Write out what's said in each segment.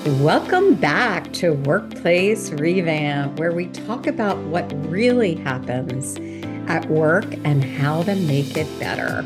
Welcome back to Workplace Revamp, where we talk about what really happens at work and how to make it better.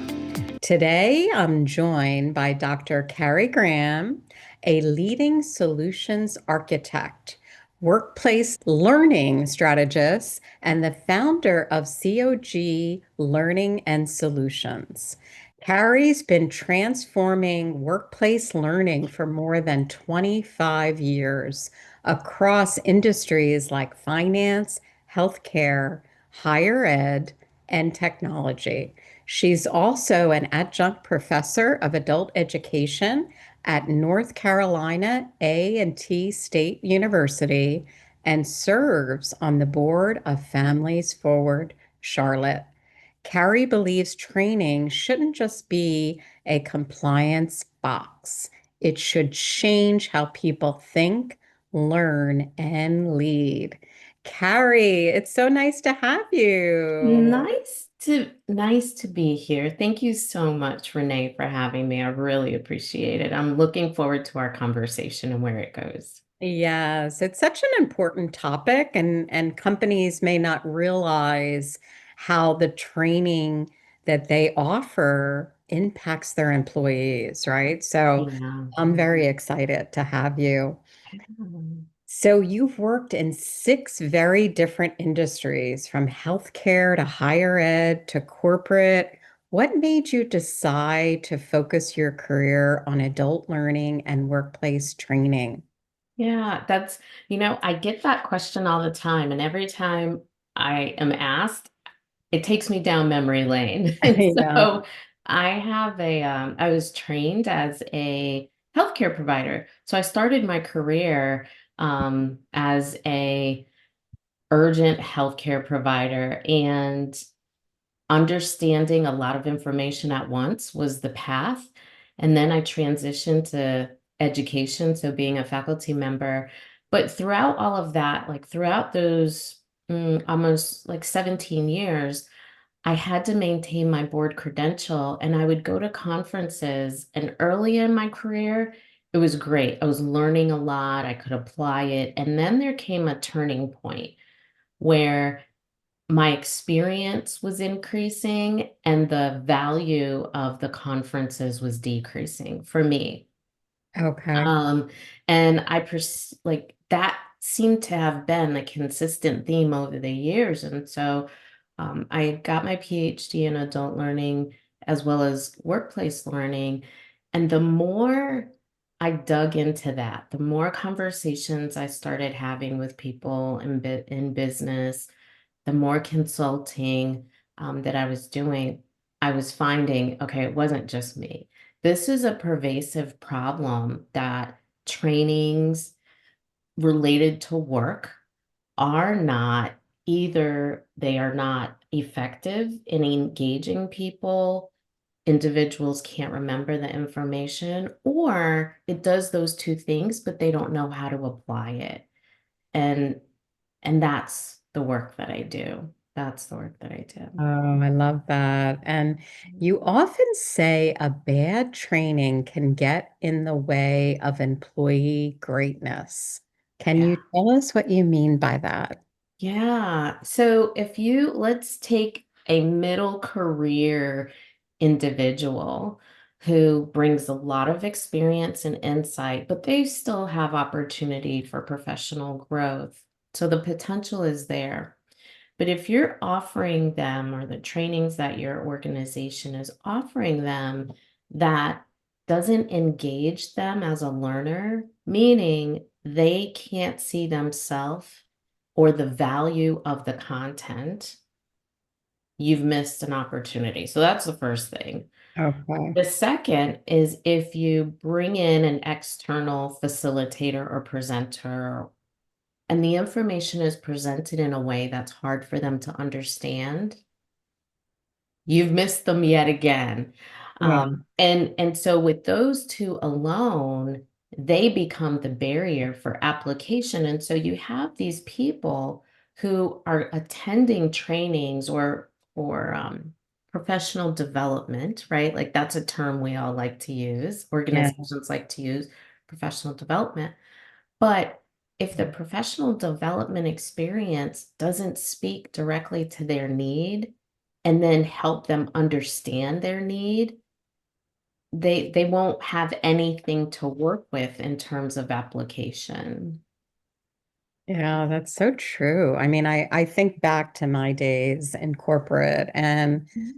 Today, I'm joined by Dr. Carrie Graham, a leading solutions architect, workplace learning strategist, and the founder of COG Learning and Solutions. Carrie's been transforming workplace learning for more than 25 years across industries like finance, healthcare, higher ed, and technology. She's also an adjunct professor of adult education at North Carolina A&T State University and serves on the board of Families Forward Charlotte. Carrie believes training shouldn't just be a compliance box. It should change how people think, learn, and lead. Carrie, it's so nice to have you. Nice to be here. Thank you so much, Renee, for having me. I really appreciate it. I'm looking forward to our conversation and where it goes. Yes, it's such an important topic, and companies may not realize how the training that they offer impacts their employees, right? So Yeah. I'm very excited to have you. Um, So you've worked in six very different industries, from healthcare to higher ed to corporate. What made you decide to focus your career on adult learning and workplace training? Yeah, I get that question all the time, and every time I am asked, it takes me down memory lane. And Yeah. so I was trained as a healthcare provider. So I started my career as a urgent healthcare provider, and understanding a lot of information at once was the path. And then I transitioned to education, so being a faculty member. But throughout all of that, like throughout those almost like 17 years, I had to maintain my board credential, and I would go to conferences. And early in my career, it was great. I was learning a lot, I could apply it. And then there came a turning point where my experience was increasing and the value of the conferences was decreasing for me. Okay. Um, and like that seemed to have been a consistent theme over the years. And so I got my PhD in adult learning as well as workplace learning. And the more I dug into that, the more conversations I started having with people in business, the more consulting that I was doing, I was finding, okay, it wasn't just me. This is a pervasive problem that trainings related to work are not either, they are not effective in engaging people. Individuals can't remember the information, or it does those two things, but they don't know how to apply it. And and that's the work that I do. That's the work that I do. Oh, I love that. And you often say a bad training can get in the way of employee greatness. Can Yeah. you tell us what you mean by that? Yeah. Let's take a middle career individual who brings a lot of experience and insight, but they still have opportunity for professional growth. So the potential is there. But if you're offering them, or the trainings that your organization is offering them, that doesn't engage them as a learner, meaning they can't see themselves or the value of the content, you've missed an opportunity. So that's the first thing. Okay. The second is if you bring in an external facilitator or presenter, and the information is presented in a way that's hard for them to understand, you've missed them yet again. Yeah. And so with those two alone, they become the barrier for application. And so you have these people who are attending trainings or professional development, right? Like that's a term we all like to use, Yeah. organizations like to use, professional development. But if the professional development experience doesn't speak directly to their need and then help them understand their need, they won't have anything to work with in terms of application. Yeah, that's so true. I mean, I think back to my days in corporate, and Mhm.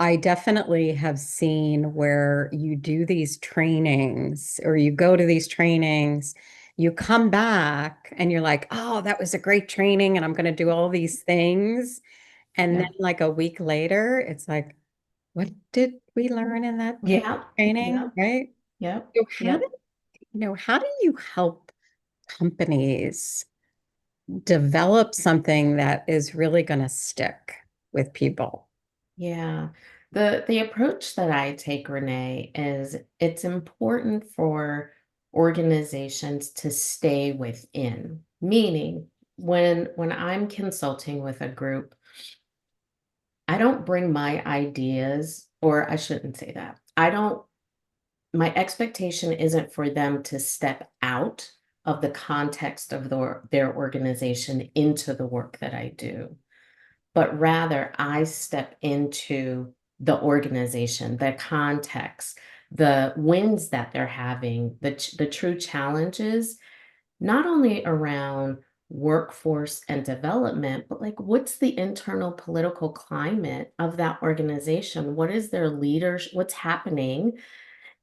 I definitely have seen where you do these trainings or you go to these trainings, you come back and you're like, oh, that was a great training and I'm going to do all these things. And then Yeah. like a week later, it's like, what did we learn in that Yeah. training? Yeah. Right? Yep. So Yep. how do you help companies develop something that is really going to stick with people? Yeah. The approach that I take, Renee, is it's important for organizations to stay within. Meaning, when I'm consulting with a group, I don't bring my ideas, or I shouldn't say that. I don't My expectation isn't for them to step out of the context of their organization into the work that I do, but rather I step into the organization, the context, the wins that they're having, the true challenges, not only around workforce and development, but like what's the internal political climate of that organization? What is their leaders? What's happening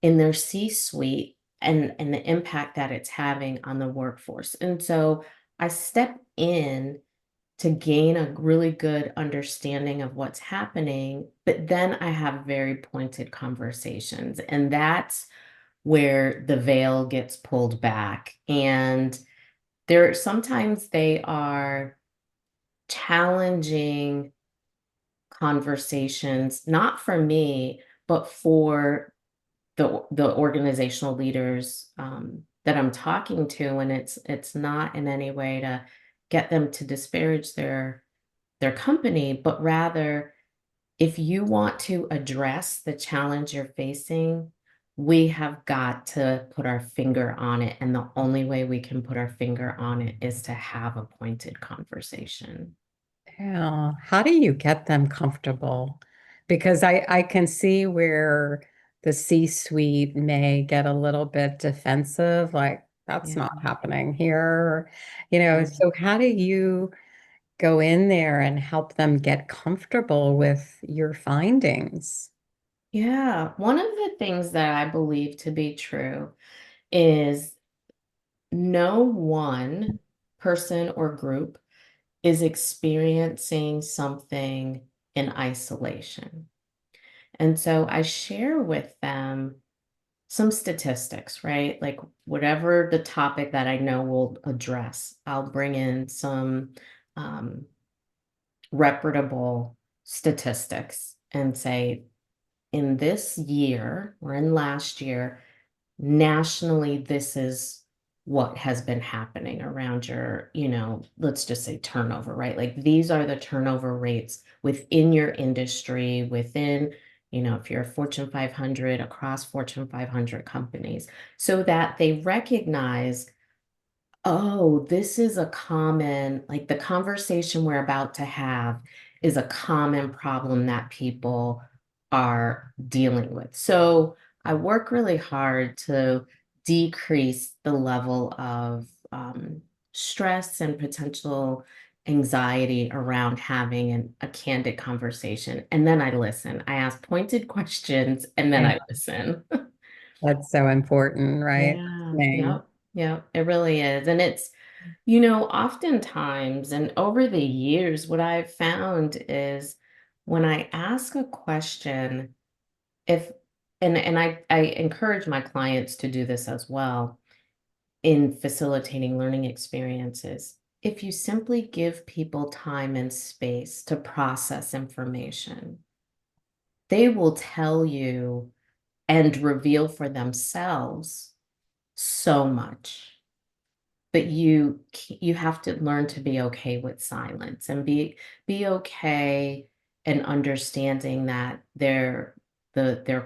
in their C-suite and the impact that it's having on the workforce? And so I step in to gain a really good understanding of what's happening, but then I have very pointed conversations. And that's where the veil gets pulled back. And there sometimes they are challenging conversations, not for me, but for the organizational leaders that I'm talking to, and it's not in any way to get them to disparage their company, but rather if you want to address the challenge you're facing, we have got to put our finger on it, and the only way we can put our finger on it is to have a pointed conversation. Yeah. How do you get them comfortable? Because I can see where the C-suite may get a little bit defensive, like that's Yeah. not happening here. Yeah. So how do you go in there and help them get comfortable with your findings? Yeah. One of the things that I believe to be true is no one person or group is experiencing something in isolation. And so I share with them some statistics, right? Like whatever the topic that I know we'll address, I'll bring in some um, reputable statistics and say, in this year or in last year, nationally, this is what has been happening around let's just say turnover, right? Like these are the turnover rates within your industry, if you're a Fortune 500, across Fortune 500 companies, so that they recognize, oh, this is a common, like the conversation we're about to have is a common problem that people are dealing with. So I work really hard to decrease the level of stress and potential anxiety around having a candid conversation. And then I listen. I ask pointed questions and then Yeah, I listen. that's so important, right? Yeah, Listening. yep, yep, it really is. And it's, oftentimes and over the years, what I've found is when I ask a question, if and I encourage my clients to do this as well in facilitating learning experiences. If you simply give people time and space to process information, they will tell you and reveal for themselves so much. But you have to learn to be okay with silence and be okay and understanding that their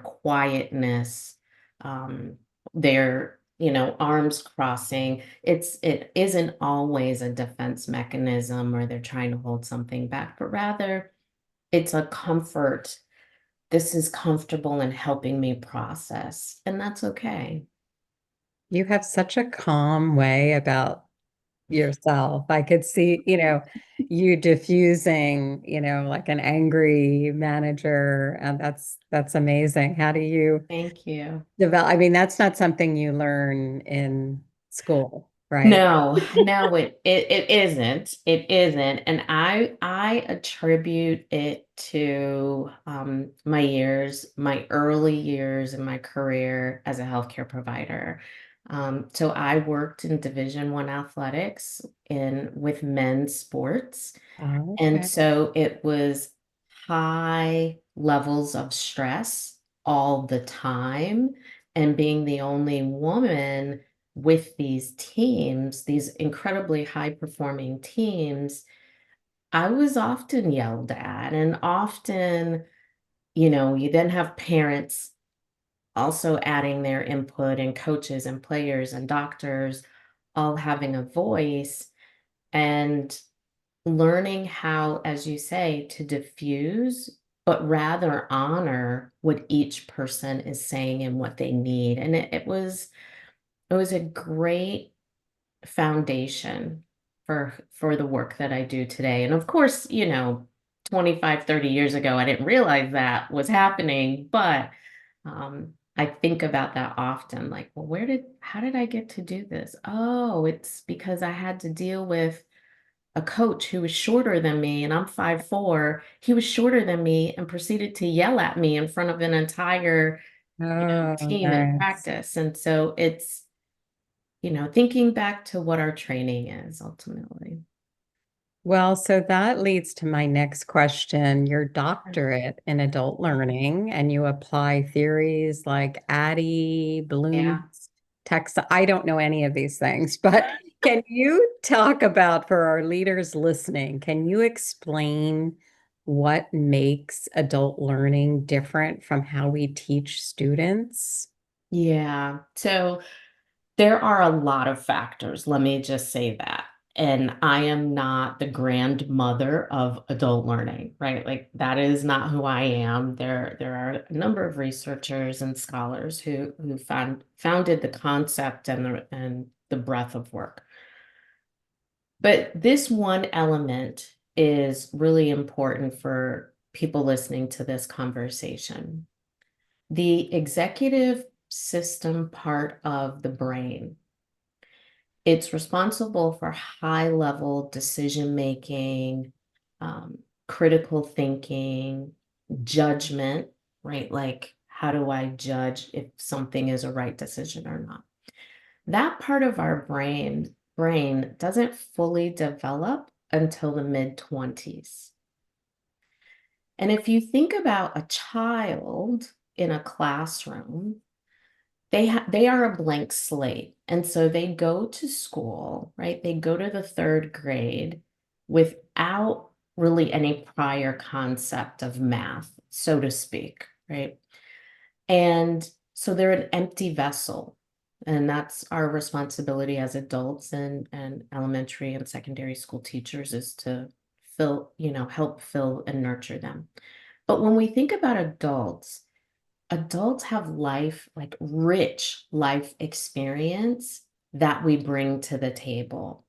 quietness, um, their arms crossing. It isn't always a defense mechanism or they're trying to hold something back, but rather it's a comfort. This is comfortable in helping me process, and that's okay. You have such a calm way about yourself. I could see, you diffusing, like an angry manager, and that's amazing. How do you Thank you. develop? I mean, that's not something you learn in school, right? No, no, it isn't. It isn't. And I attribute it to my early years in my career as a healthcare provider. So I worked in Division I athletics in with men's sports. And Okay. so it was high levels of stress all the time. And being the only woman with these teams, these incredibly high performing teams, I was often yelled at. And often, you then have parents also adding their input, and coaches and players and doctors all having a voice. And learning how, as you say, to diffuse, but rather honor what each person is saying and what they need. And it was a great foundation for the work that I do today. And of course, 25, 30 years ago, I didn't realize that was happening, but I think about that often, like, well, how did I get to do this? Oh, it's because I had to deal with a coach who was shorter than me, and I'm 5'4". He was shorter than me and proceeded to yell at me in front of an entire, Oh, team at nice. practice. And so it's, thinking back to what our training is ultimately. Well, so that leads to my next question. Your doctorate in adult learning, and you apply theories like Addy, Yeah. Bloom's, text. I don't know any of these things, but can you talk about, for our leaders listening, can you explain what makes adult learning different from how we teach students? Yeah. So there are a lot of factors. Let me just say that. And I am not the grandmother of adult learning, right? Like that is not who I am. There are a number of researchers and scholars who founded the concept and the breadth of work. But this one element is really important for people listening to this conversation. The executive system part of the brain, it's responsible for high level decision making, um, critical thinking, judgment, right? Like, how do I judge if something is a right decision or not? That part of our brain doesn't fully develop until the mid 20s. And if you think about a child in a classroom, they are a blank slate. And so they go to school, right? They go to the third grade without really any prior concept of math, so to speak, right? And so they're an empty vessel. And that's our responsibility as adults and elementary and secondary school teachers, is to help fill and nurture them. But when we think about adults have like rich life experience that we bring to the table,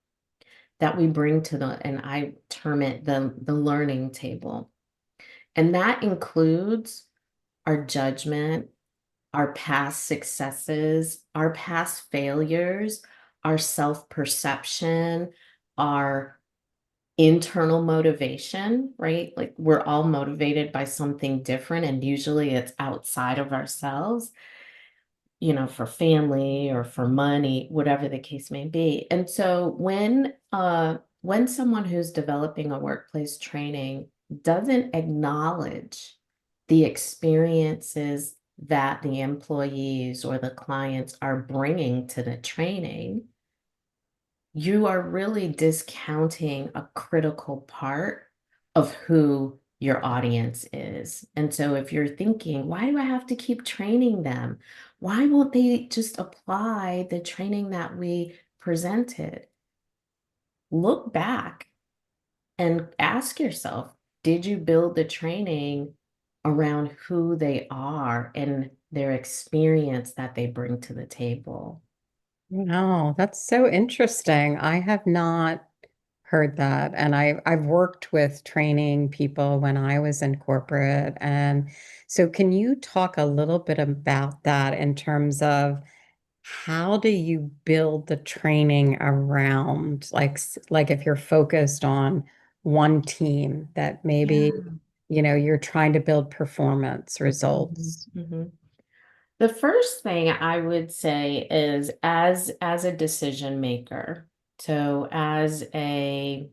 that we bring to and I term it the learning table. And that includes our judgment, our past successes, our past failures, our self-perception, our internal motivation, right? Like we're all motivated by something different, and usually it's outside of ourselves, for family or for money, whatever the case may be. And so when someone who's developing a workplace training doesn't acknowledge the experiences that the employees or the clients are bringing to the training, you are really discounting a critical part of who your audience is. And so if you're thinking, why do I have to keep training them? Why won't they just apply the training that we presented? Look back and ask yourself, did you build the training around who they are and their experience that they bring to the table? No, that's so interesting. I have not heard that. And I've worked with training people when I was in corporate. And so can you talk a little bit about that in terms of how do you build the training around like if you're focused on one team that maybe, Yeah. you're trying to build performance Mhm, results. mhm. The first thing I would say is as a decision maker, so as a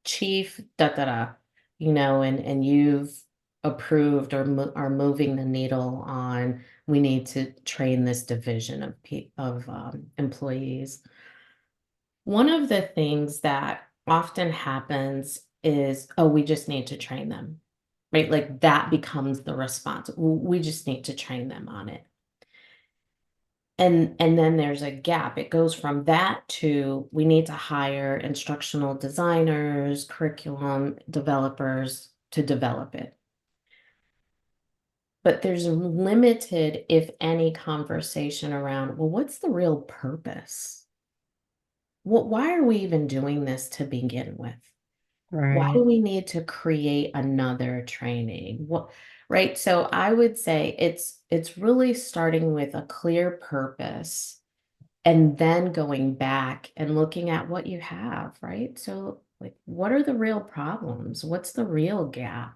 chief da da da, and you've approved or are moving the needle on we need to train this division of employees. One of the things that often happens is, oh, we just need to train them, right? Like that becomes the response. We just need to train them on it. And then there's a gap. It goes from that to we need to hire instructional designers, curriculum developers to develop it. But there's limited, if any, conversation around, well, what's the real purpose? Why are we even doing this to begin with? Why do Right. we need to create another training? Right? So I would say it's really starting with a clear purpose and then going back and looking at what you have, right? So, like, what are the real problems? What's the real gap?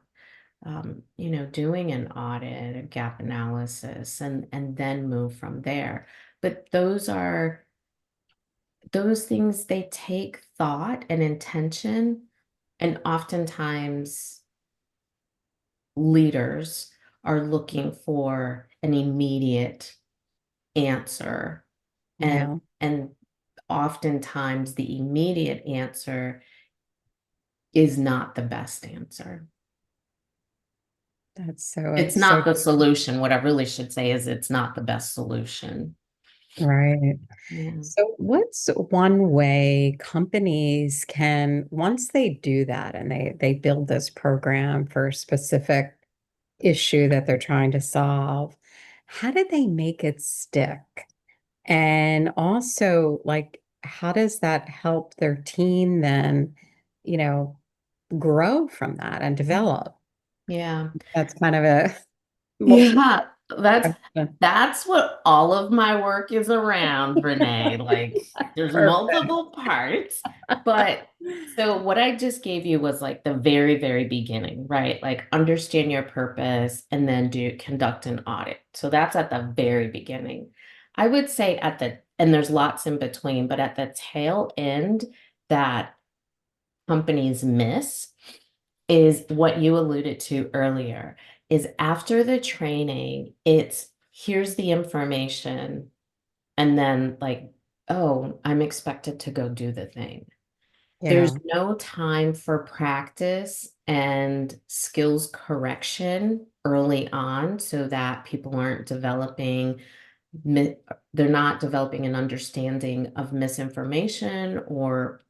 Doing an audit, a gap analysis, and then move from there. But those things, they take thought and intention, and oftentimes leaders are looking for an immediate answer, and Yeah. and oftentimes the immediate answer is not the best answer. That's so It's so not the solution. What I really should say is it's not the best solution. right. Yeah. So, what's one way companies can, once they do that and they build this program for a specific issue that they're trying to solve, how do they make it stick? And also, like, how does that help their team then, you know, grow from that and develop? Yeah. That's kind of a Yeah, that's question. that's what all of my work is around, Renee. Like there's Perfect. multiple parts, but so what I just gave you was like the very, very beginning, right? Like understand your purpose and then do conduct an audit. So that's at the very beginning. I would say and there's lots in between, but at the tail end that companies miss is what you alluded to earlier, is after the training, it's here's the information, and then like, oh, I'm expected to go do the thing. There's Yeah. no time for practice and skills correction early on so that people aren't mi- they're not developing an understanding of misinformation or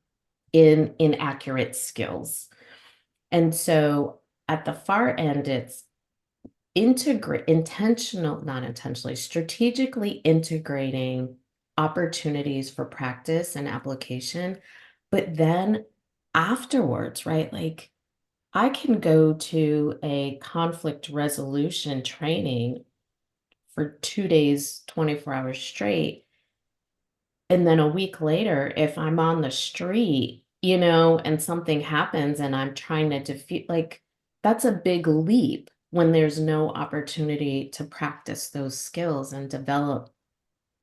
inaccurate skills. And so at the far end, it's not intentionally, strategically integrating opportunities for practice and application. But then afterwards, right? Like I can go to a conflict resolution training for 2 days, 24 hours straight. And then a week later, if I'm on the street, and something happens and I'm trying to defeat, like, that's a big leap when there's no opportunity to practice those skills and develop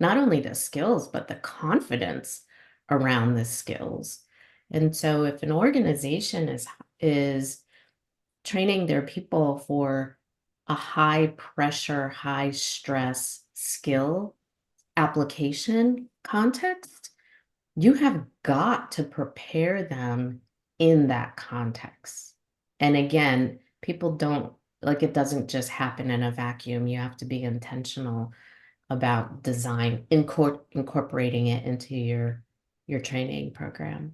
not only the skills, but the confidence around the skills. And so if an organization is training their people for a high pressure, high stress skill application context, you have got to prepare them in that context. And again, people don't like it doesn't just happen in a vacuum. You have to be intentional about incorporating it into your training program.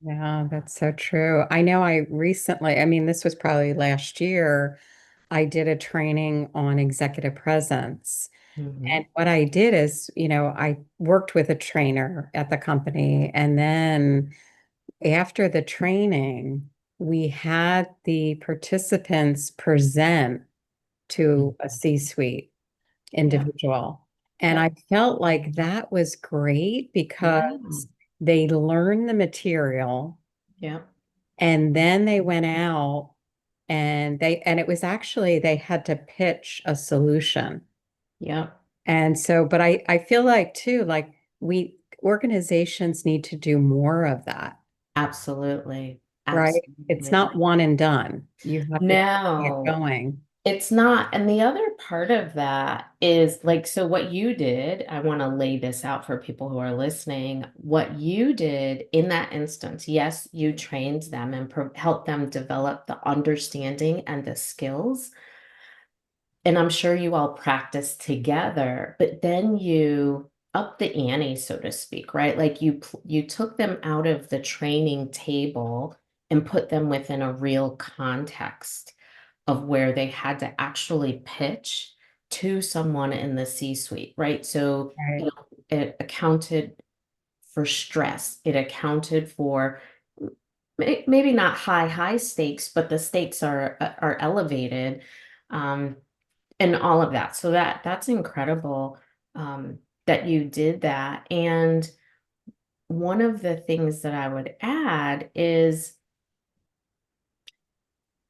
Yeah, that's so true. I know I recently, I mean, this was probably last year, I did a training on executive presence. And Hmm. what I did is, I worked with a trainer at the company. And then after the training, we had the participants present to a C-suite Yeah. individual. And Yep. I felt like that was great Yeah. because they learned the material Yep. and then they went out and it was actually they had to pitch a solution. Yep. And so, but I feel like too, like organizations need to do more of that, Absolutely. right? It's Absolutely. not one and done. You have to keep it No, going. it's not. And the other part of that is like, so what you did, I want to lay this out for people who are listening. What you did in that instance, yes, you trained them and helped them develop the understanding and the skills. And I'm sure you all practiced together, but then you up the ante, so to speak, right? Like you took them out of the training table and put them within a real context of where they had to actually pitch to someone in the C-suite, right? So, Right. it accounted for stress. It accounted for maybe not high stakes, but the stakes are elevated. Um, and all of that. So that's incredible that you did that. And one of the things that I would add is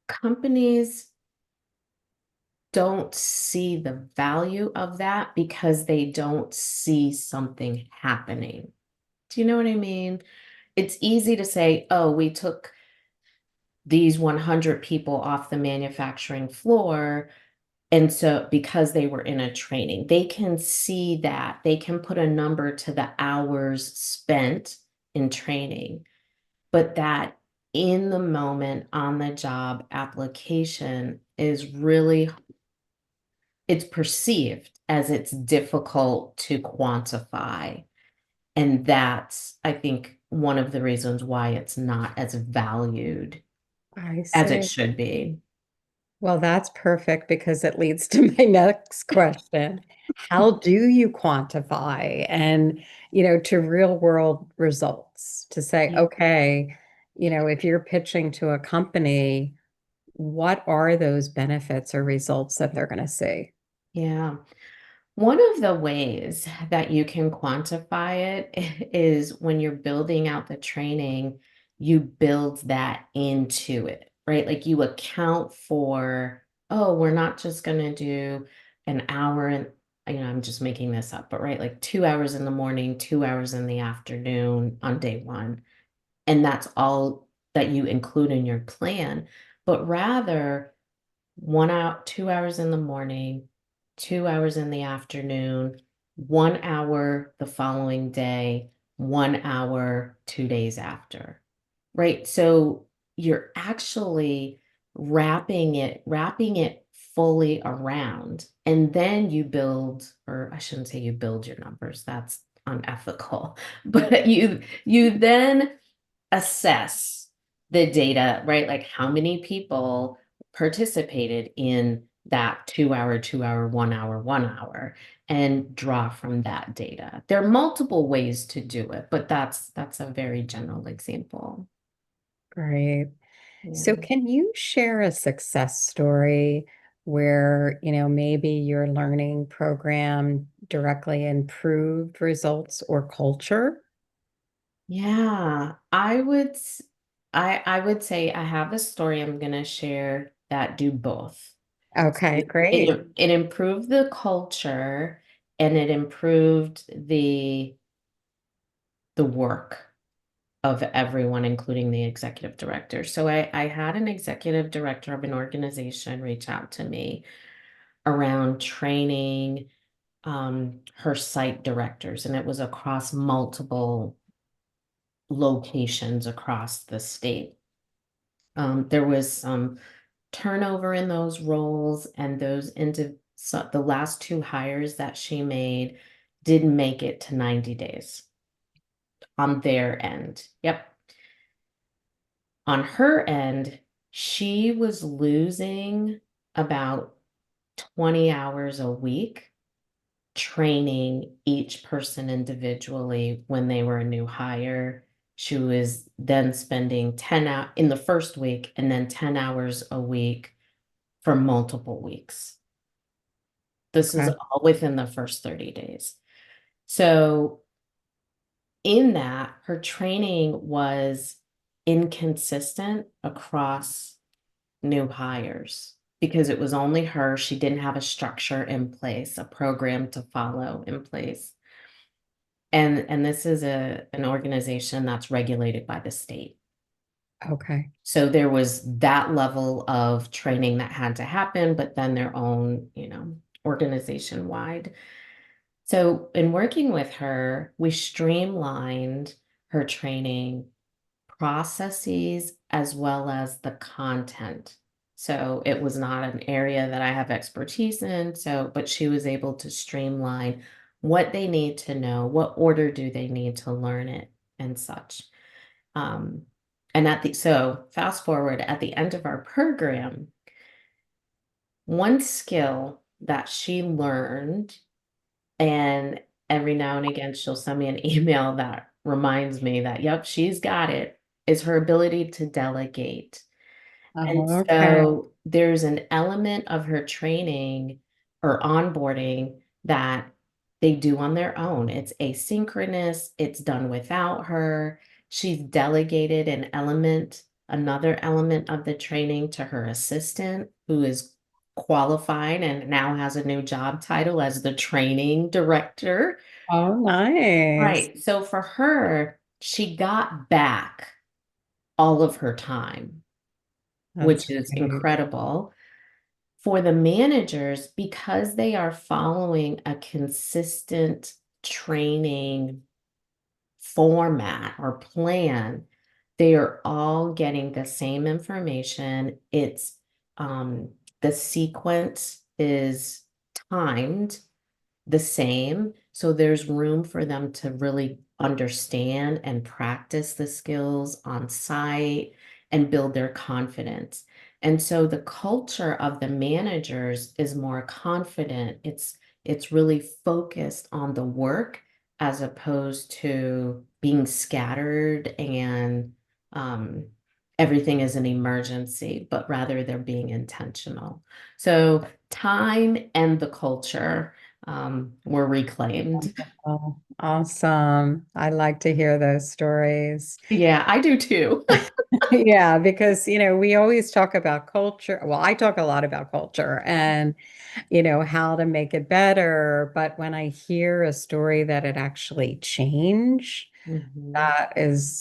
companies don't see the value of that because they don't see something happening. Do you know what I mean? It's easy to say, oh, we took these 100 people off the manufacturing floor. And so, because they were in a training, they can see that they can put a number to the hours spent in training, but that in the moment on the job application is really, it's perceived as it's difficult to quantify. And that's, I think, one of the reasons why it's not as valued I as it see. should be. Well, that's perfect because it leads to my next question. How do you quantify and, to real world results to say, Yeah. okay, if you're pitching to a company, what are those benefits or results that they're going to see? Yeah. One of the ways that you can quantify it is when you're building out the training, you build that into it, right? Like you account for, oh, we're not just going to do an hour and, I'm just making this up, but right, like 2 hours in the morning, 2 hours in the afternoon on day one. And that's all that you include in your plan. But rather, 1 hour, 2 hours in the morning, 2 hours in the afternoon, 1 hour the following day, 1 hour 2 days after, right? So you're actually wrapping it fully around. And then you build, or I shouldn't say you build your numbers, that's unethical, but you then assess the data, right? Like how many people participated in that 2 hour, 2 hour, 1 hour, 1 hour, and draw from that data. There are multiple ways to do it, but that's a very general example. Great. So Yeah. can you share a success story where, maybe your learning program directly improved results or culture? Yeah, I would say I have a story I'm gonna share that do both. Okay, great. It improved the culture and it improved the work of everyone, including the executive director. So I had an executive director of an organization reach out to me around training her site directors, and it was across multiple locations across the state. There was some turnover in those roles, and the last two hires that she made didn't make it to 90 days on their end. Yep. On her end, she was losing about 20 hours a week training each person individually when they were a new hire. She was then spending 10 hours in the first week and then 10 hours a week for multiple weeks. This is Okay. all within the first 30 days. So, in that, her training was inconsistent across new hires because it was only her. She didn't have a structure in place, a program to follow in place. And this is an organization that's regulated by the state. Okay. So there was that level of training that had to happen, but then their own, organization wide. So in working with her, we streamlined her training processes as well as the content. So it was not an area that I have expertise in. But she was able to streamline what they need to know, what order do they need to learn it, and such. Um, so fast forward at the end of our program, one skill that she learned, and every now and again she'll send me an email that reminds me that, yep, she's got it, is her ability to delegate. And Oh, okay. so there's an element of her training or onboarding that they do on their own. It's asynchronous, it's done without her. She's delegated another element of the training to her assistant, who is qualified and now has a new job title as the training director. Oh, nice. Right. So for her, she got back all of her time, That's which is great. incredible. For the managers, because they are following a consistent training format or plan, they are all getting the same information. Um, the sequence is timed the same. So there's room for them to really understand and practice the skills on site and build their confidence. And so the culture of the managers is more confident. It's really focused on the work as opposed to being scattered and um, everything is an emergency, but rather they're being intentional. So time and the culture were reclaimed. Oh, awesome. I like to hear those stories. Yeah, I do too. Yeah, because, we always talk about culture. Well, I talk a lot about culture and, how to make it better. But when I hear a story that it actually changed, Mhm.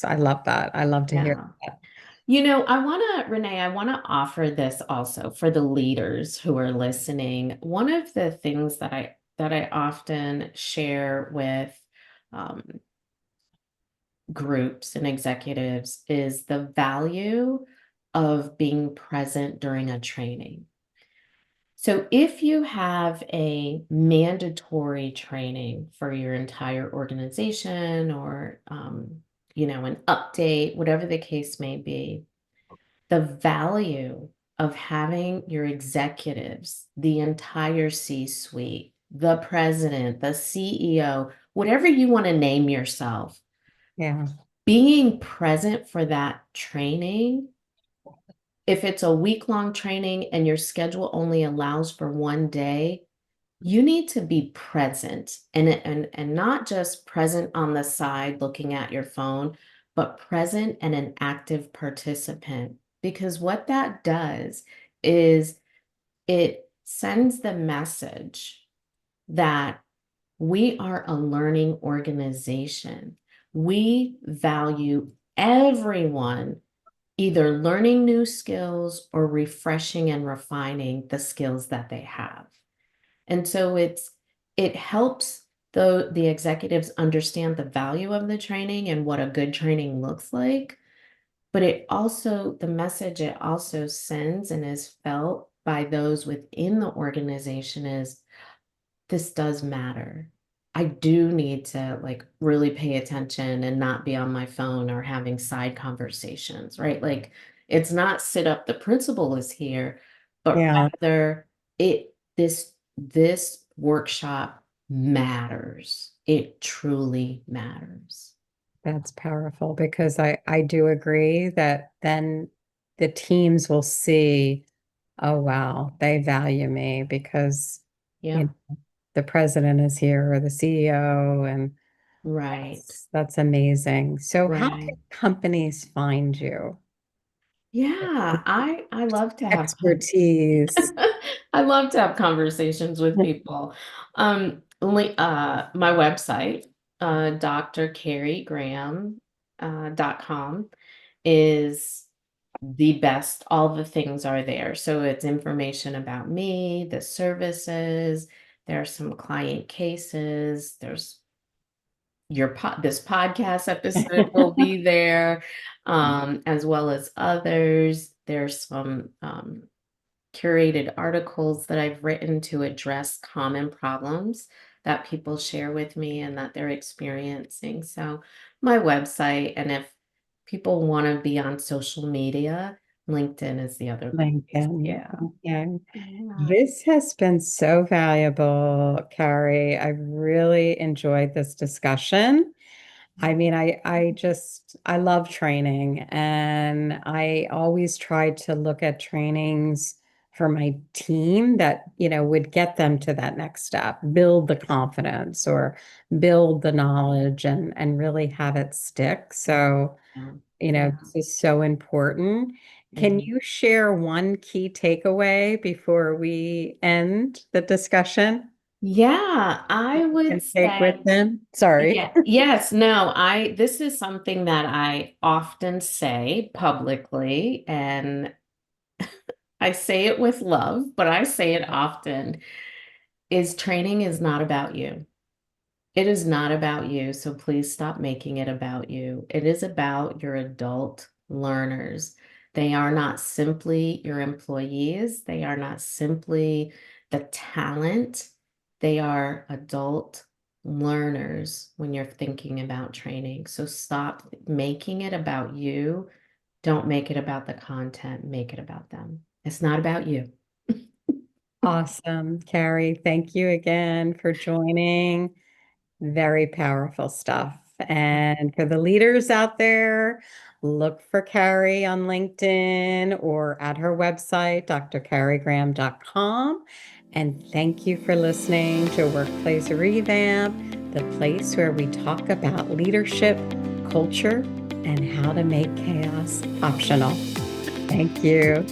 I love that. I love to hear Yeah. that. Renee, I want to offer this also for the leaders who are listening. One of the things that I often share with um, groups and executives is the value of being present during a training. So if you have a mandatory training for your entire organization or, an update, whatever the case may be, the value of having your executives, the entire C-suite, the president, the CEO, whatever you want to name yourself, Yeah. being present for that training. If it's a week-long training and your schedule only allows for one day, you need to be present and not just present on the side looking at your phone, but present and an active participant. Because what that does is it sends the message that we are a learning organization. We value everyone either learning new skills or refreshing and refining the skills that they have. And so it helps the executives understand the value of the training and what a good training looks like. but it also, the message it also sends and is felt by those within the organization is this does matter. I do need to like really pay attention and not be on my phone or having side conversations, right? Like it's not sit up, the principal is here, but Yeah, rather this workshop matters. It truly matters. that's powerful because I do agree that then the teams will see, oh wow, they value me because you Yeah, know the president is here or the CEO, and right, that's amazing. So how right. can companies find you? Yeah, I love to have Expertise. I love to have conversations with people. My website, Dr. Carrie Graham, .com is the best. All the things are there. So it's information about me, the services, there are some client cases, there's this podcast episode will be there, as well as others. There's some curated articles that I've written to address common problems that people share with me and that they're experiencing. So, my website, and if people want to be on social media, LinkedIn is the other place. LinkedIn. Yeah. Okay. Yeah. This has been so valuable, Carrie. I really enjoyed this discussion. I mean, I love training, and I always try to look at trainings for my team that, would get them to that next step, build the confidence or build the knowledge and really have it stick. So, Yeah. Yeah. this is so important. Can Mhm. you share one key takeaway before we end the discussion Yeah, I would and take with say, them? Sorry. yeah, yes, no, this is something that I often say publicly, and I say it with love, but I say it often, is training is not about you. It is not about you, so please stop making it about you. It is about your adult learners. They are not simply your employees. They are not simply the talent. They are adult learners when you're thinking about training. So stop making it about you. Don't make it about the content, make it about them. It's not about you. Awesome, Carrie. Thank you again for joining. Very powerful stuff. And for the leaders out there, look for Carrie on LinkedIn or at her website, drcarriegraham.com. And thank you for listening to Workplace Revamp, the place where we talk about leadership, culture, and how to make chaos optional. Thank you.